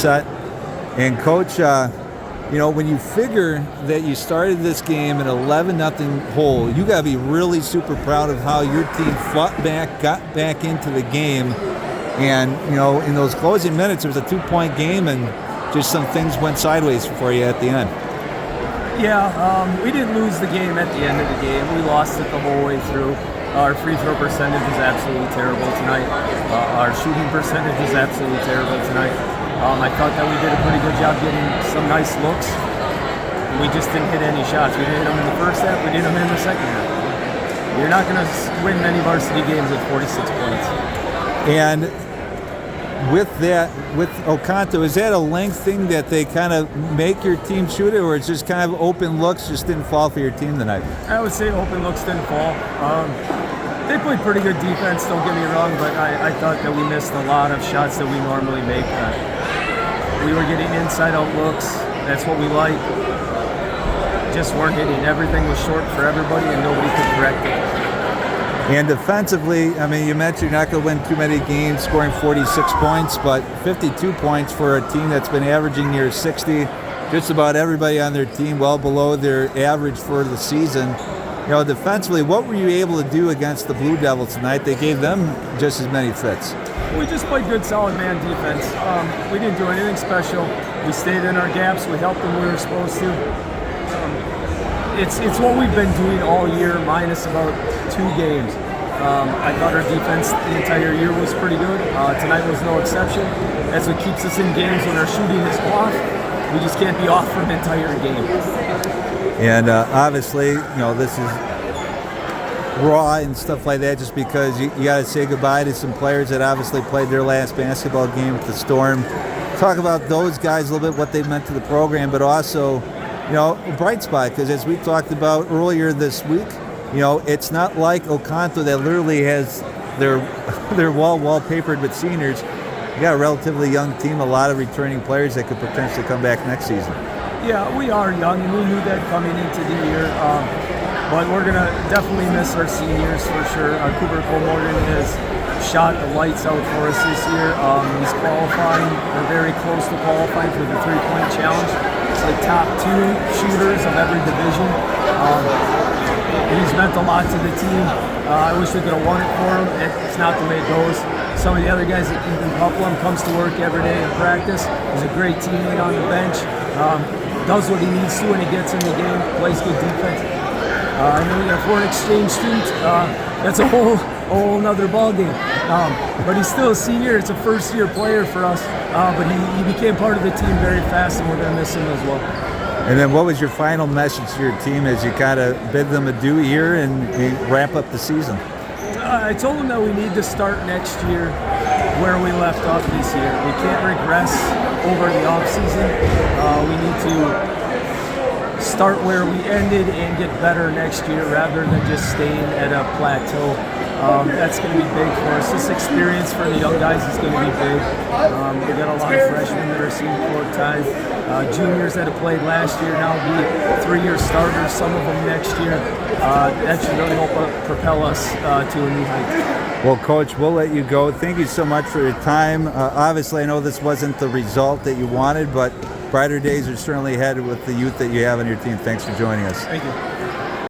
set. And Coach, when you figure that you started this game at 11-0 hole, you got to be really super proud of how your team fought back, got back into the game. And, in those closing minutes, it was a 2-point game, and just some things went sideways for you at the end. Yeah, we didn't lose the game at the end of the game. We lost it the whole way through. Our free throw percentage was absolutely terrible tonight. Our shooting percentage was absolutely terrible tonight. I thought that we did a pretty good job getting some nice looks. We just didn't hit any shots. We didn't hit them in the first half. We did them in the second half. You're not going to win many varsity games with 46 points. And with Oconto, is that a length thing that they kind of make your team shoot it, or it's just kind of open looks just didn't fall for your team tonight? I would say open looks didn't fall. They played pretty good defense, don't get me wrong, but I thought that we missed a lot of shots that we normally make. We were getting inside-out looks. That's what we like. Just weren't hitting. Everything was short for everybody, and nobody could correct it. And defensively, you mentioned you're not going to win too many games scoring 46 points, but 52 points for a team that's been averaging near 60. Just about everybody on their team well below their average for the season. Defensively, what were you able to do against the Blue Devils tonight? They gave them just as many fits. We just played good, solid man defense. We didn't do anything special. We stayed in our gaps. We helped them when we were supposed to. It's what we've been doing all year, minus about 2 games. I thought our defense the entire year was pretty good. Tonight was no exception. That's what keeps us in games when our shooting is off. We just can't be off for an entire game. And obviously, this is raw and stuff like that, just because you got to say goodbye to some players that obviously played their last basketball game with the Storm. Talk about those guys a little bit, what they meant to the program, but also, a bright spot, because as we talked about earlier this week, it's not like Oconto that literally has their wall wallpapered with seniors. You got a relatively young team, a lot of returning players that could potentially come back next season. Yeah, we are young, and we knew that coming into the year. But we're going to definitely miss our seniors for sure. Cooper Cole-Morgan has shot the lights out for us this year. He's qualifying. We're very close to qualifying for the three-point challenge. It's the top 2 shooters of every division. He's meant a lot to the team. I wish we could have won it for him. It's not the way it goes. Some of the other guys, that Ethan Copeland, comes to work every day in practice. He's a great teammate on the bench. Does what he needs to when he gets in the game, plays good defense. I know we got a foreign exchange student. That's a whole nother ballgame. But he's still a senior. It's a first-year player for us. But he became part of the team very fast, and we're going to miss him as well. And then what was your final message to your team as you kind of bid them adieu here and wrap up the season? I told them that we need to start next year where we left off this year. We can't regress over the offseason. We need to start where we ended and get better next year rather than just staying at a plateau. That's going to be big for us. This experience for the young guys is going to be big. We got a lot of freshmen that are seeing court time. Juniors that have played last year now will be 3-year starters, some of them next year. That should really help propel us to a new height. Well, Coach, we'll let you go. Thank you so much for your time. Obviously, I know this wasn't the result that you wanted, but brighter days are certainly ahead with the youth that you have on your team. Thanks for joining us. Thank you.